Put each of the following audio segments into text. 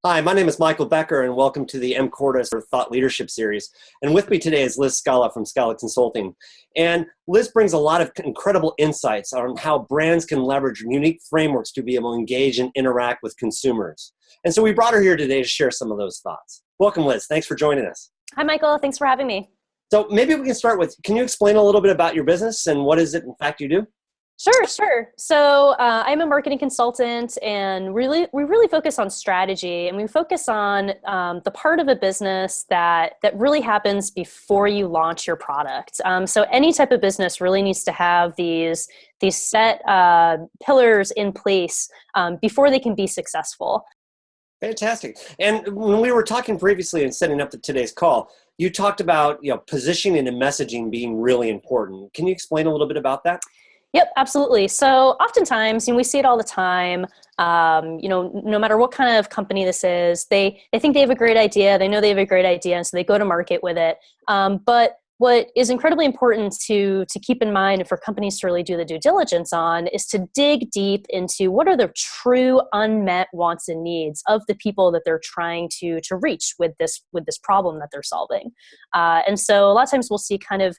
Hi, my name is Michael Becker, and welcome to the mCordis or Thought Leadership Series. And with me today is Liz Skalla from Skalla Consulting. And Liz brings a lot of incredible insights on how brands can leverage unique frameworks to be able to engage and interact with consumers. And so we brought her here today to share some of those thoughts. Welcome, Liz. Thanks for joining us. Hi, Michael. Thanks for having me. So maybe we can start with, can you explain a little bit about your business and what is it, in fact, you do? Sure. So I'm a marketing consultant, and we really focus on strategy, and we focus on the part of a business that really happens before you launch your product. So any type of business really needs to have these set pillars in place before they can be successful. Fantastic. And when we were talking previously and setting up today's call, you talked about positioning and messaging being really important. Can you explain a little bit about that? Yep, absolutely. So oftentimes, we see it all the time. No matter what kind of company this is, they think they have a great idea. They know they have a great idea, and so they go to market with it. But what is incredibly important to keep in mind, and for companies to really do the due diligence on, is to dig deep into what are the true unmet wants and needs of the people that they're trying to reach with this problem that they're solving. And so a lot of times we'll see kind of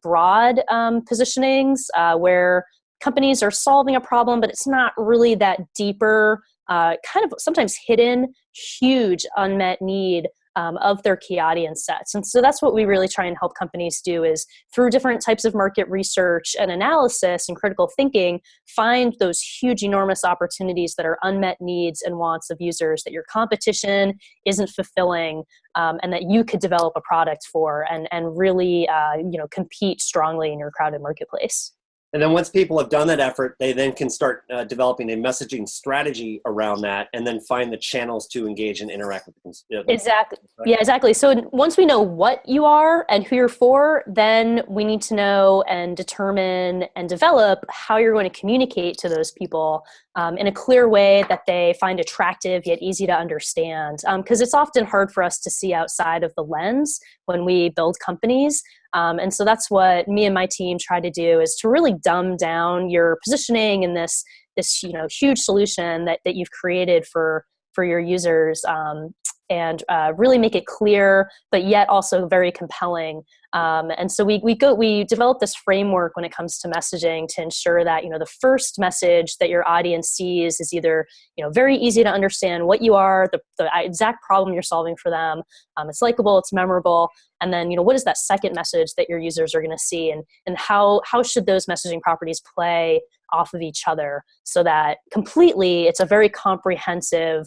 broad positionings where companies are solving a problem, but it's not really that deeper, kind of sometimes hidden, huge unmet need of their key audience sets. And so that's what we really try and help companies do, is through different types of market research and analysis and critical thinking, find those huge, enormous opportunities that are unmet needs and wants of users that your competition isn't fulfilling, and that you could develop a product for and really compete strongly in your crowded marketplace. And then once people have done that effort, they then can start developing a messaging strategy around that and then find the channels to engage and interact with the consumer. Exactly. Yeah, exactly. So once we know what you are and who you're for, then we need to know and determine and develop how you're going to communicate to those people in a clear way that they find attractive yet easy to understand. Because it's often hard for us to see outside of the lens when we build companies. And so that's what me and my team try to do, is to really dumb down your positioning in this huge solution that you've created for your users, and really make it clear, but yet also very compelling. And so we develop this framework when it comes to messaging to ensure that the first message that your audience sees is either very easy to understand what you are, the exact problem you're solving for them. It's likable, it's memorable, and then what is that second message that your users are going to see, and how should those messaging properties play off of each other, so that completely it's a very comprehensive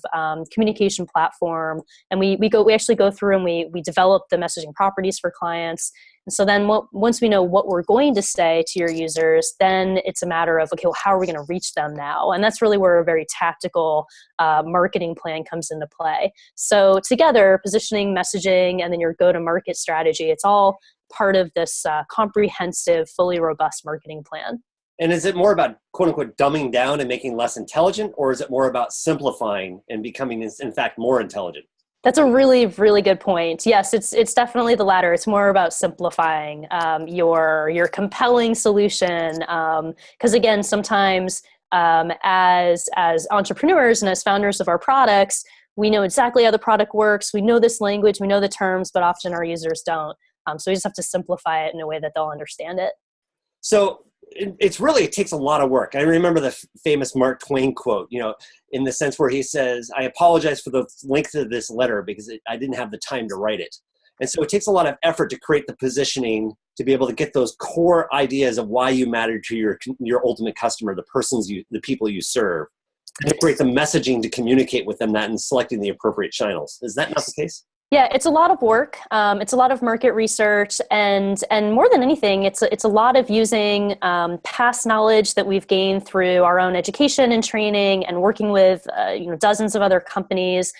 communication platform. And we actually go through and we develop the messaging properties for clients. And so then once we know what we're going to say to your users, then it's a matter of, okay, well, how are we going to reach them now? And that's really where a very tactical marketing plan comes into play. So together, positioning, messaging, and then your go-to-market strategy, it's all part of this comprehensive, fully robust marketing plan. And is it more about, quote unquote, dumbing down and making less intelligent, or is it more about simplifying and becoming, in fact, more intelligent? That's a really, really good point. Yes, it's definitely the latter. It's more about simplifying your compelling solution. Because again, sometimes as entrepreneurs and as founders of our products, we know exactly how the product works. We know this language, we know the terms, but often our users don't. So we just have to simplify it in a way that they'll understand it. So it takes a lot of work. I remember the famous Mark Twain quote, in the sense where he says, "I apologize for the length of this letter because I didn't have the time to write it." And so it takes a lot of effort to create the positioning to be able to get those core ideas of why you matter to your ultimate customer, the people you serve, and to create the messaging to communicate with them that and selecting the appropriate channels. Is that not the case? Yeah, it's a lot of work. It's a lot of market research, and more than anything, it's a lot of using past knowledge that we've gained through our own education and training, and working with dozens of other companies.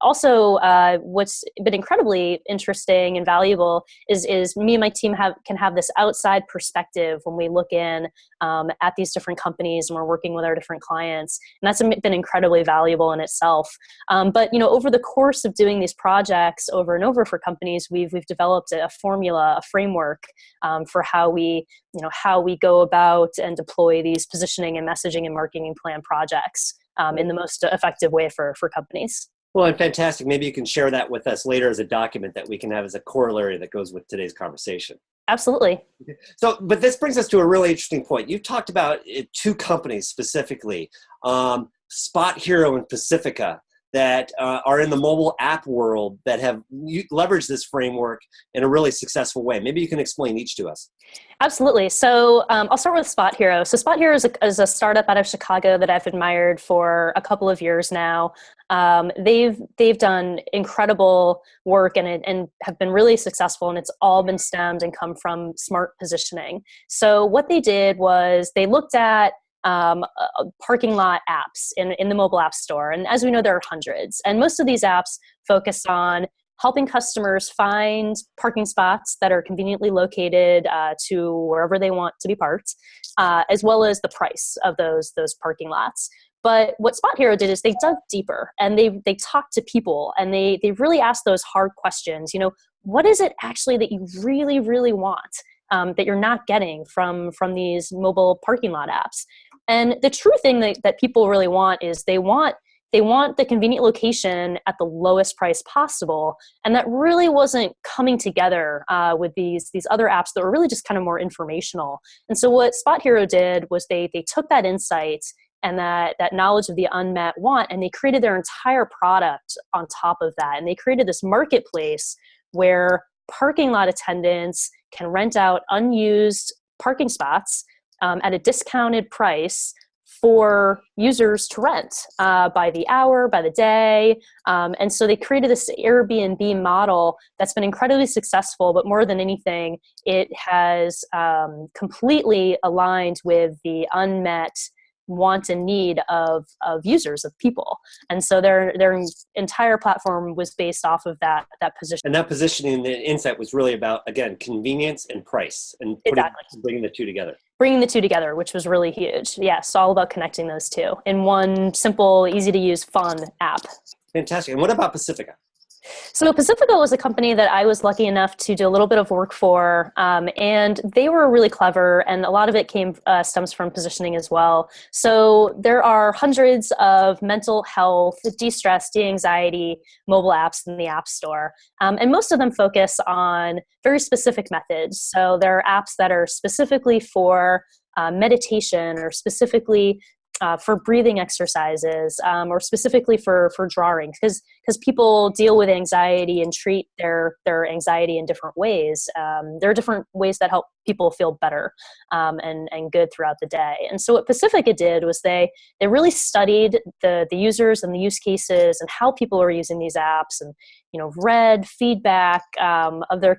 Also, what's been incredibly interesting and valuable is me and my team can have this outside perspective when we look in at these different companies and we're working with our different clients, and that's been incredibly valuable in itself. But over the course of doing these projects over and over for companies, we've developed a formula, a framework for how we go about and deploy these positioning and messaging and marketing plan projects. in the most effective way for companies. Well, and fantastic. Maybe you can share that with us later as a document that we can have as a corollary that goes with today's conversation. Absolutely. So, but this brings us to a really interesting point. You've talked about two companies specifically, Spot Hero and Pacifica, that are in the mobile app world that have leveraged this framework in a really successful way. Maybe you can explain each to us. Absolutely. So I'll start with Spot Hero. So Spot Hero is a startup out of Chicago that I've admired for a couple of years now. They've done incredible work and have been really successful, and it's all been stemmed and come from smart positioning. So what they did was they looked at parking lot apps in the mobile app store. And as we know, there are hundreds. And most of these apps focus on helping customers find parking spots that are conveniently located to wherever they want to be parked, as well as the price of those parking lots. But what Spot Hero did is they dug deeper and they talked to people, and they really asked those hard questions. What is it actually that you really, really want that you're not getting from these mobile parking lot apps? And the true thing that people really want is they want the convenient location at the lowest price possible. And that really wasn't coming together with these other apps that were really just kind of more informational. And so what Spot Hero did was they took that insight and that knowledge of the unmet want, and they created their entire product on top of that. And they created this marketplace where parking lot attendants can rent out unused parking spots at a discounted price for users to rent by the hour, by the day. And so they created this Airbnb model that's been incredibly successful, but more than anything, it has completely aligned with the unmet want and need of users, of people. And so their entire platform was based off of that position. And that positioning, the insight was really about, again, convenience and price, and bringing the two together. Bringing the two together, which was really huge. Yes, all about connecting those two in one simple, easy to use, fun app. Fantastic. And what about Pacifica? So Pacifica was a company that I was lucky enough to do a little bit of work for, and they were really clever, and a lot of it stems from positioning as well. So there are hundreds of mental health, de-stress, de-anxiety mobile apps in the App Store, and most of them focus on very specific methods. So there are apps that are specifically for meditation, or specifically for breathing exercises, or specifically for drawing, because people deal with anxiety and treat their anxiety in different ways. There are different ways that help people feel better and good throughout the day. And so what Pacifica did was they really studied the users and the use cases and how people are using these apps, and read feedback of their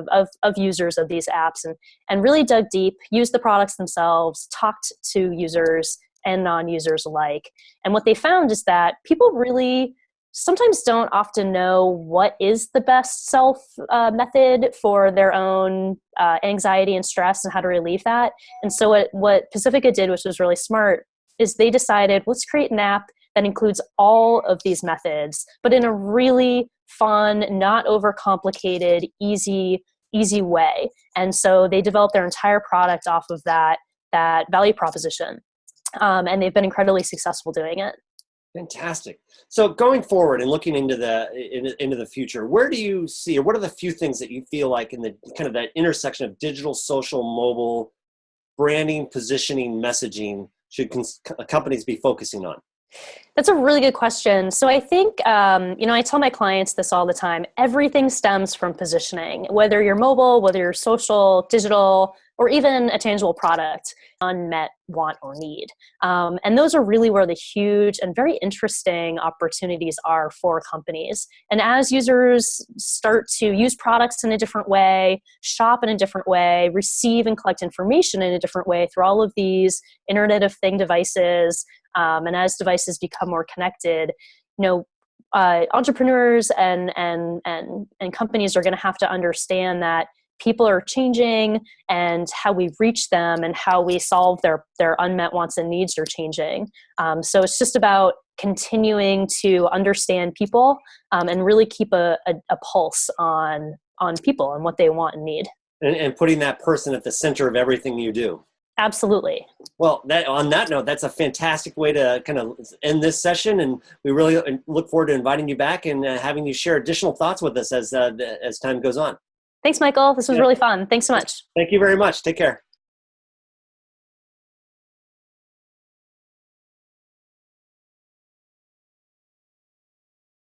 of users of these apps, and really dug deep, used the products themselves, talked to users and non-users alike. And what they found is that people really sometimes don't often know what is the best self method for their own anxiety and stress and how to relieve that. And so what Pacifica did, which was really smart, is they decided, let's create an app that includes all of these methods, but in a really fun, not overcomplicated, easy way. And so they developed their entire product off of that value proposition. And they've been incredibly successful doing it. Fantastic. So going forward and looking into the future, where do you see, or what are the few things that you feel like in the kind of that intersection of digital, social, mobile, branding, positioning, messaging should companies be focusing on? That's a really good question. So I think, I tell my clients this all the time. Everything stems from positioning, whether you're mobile, whether you're social, digital, or even a tangible product, unmet want or need. And those are really where the huge and very interesting opportunities are for companies. And as users start to use products in a different way, shop in a different way, receive and collect information in a different way through all of these Internet of Things devices, and as devices become more connected, entrepreneurs and companies are going to have to understand that people are changing, and how we reach them and how we solve their unmet wants and needs are changing. So it's just about continuing to understand people and really keep a pulse on people and what they want and need. And putting that person at the center of everything you do. Absolutely. Well, on that note, that's a fantastic way to kind of end this session, and we really look forward to inviting you back and having you share additional thoughts with us as time goes on. Thanks, Michael. This was Yeah. really fun. Thanks so much. Thank you very much. Take care.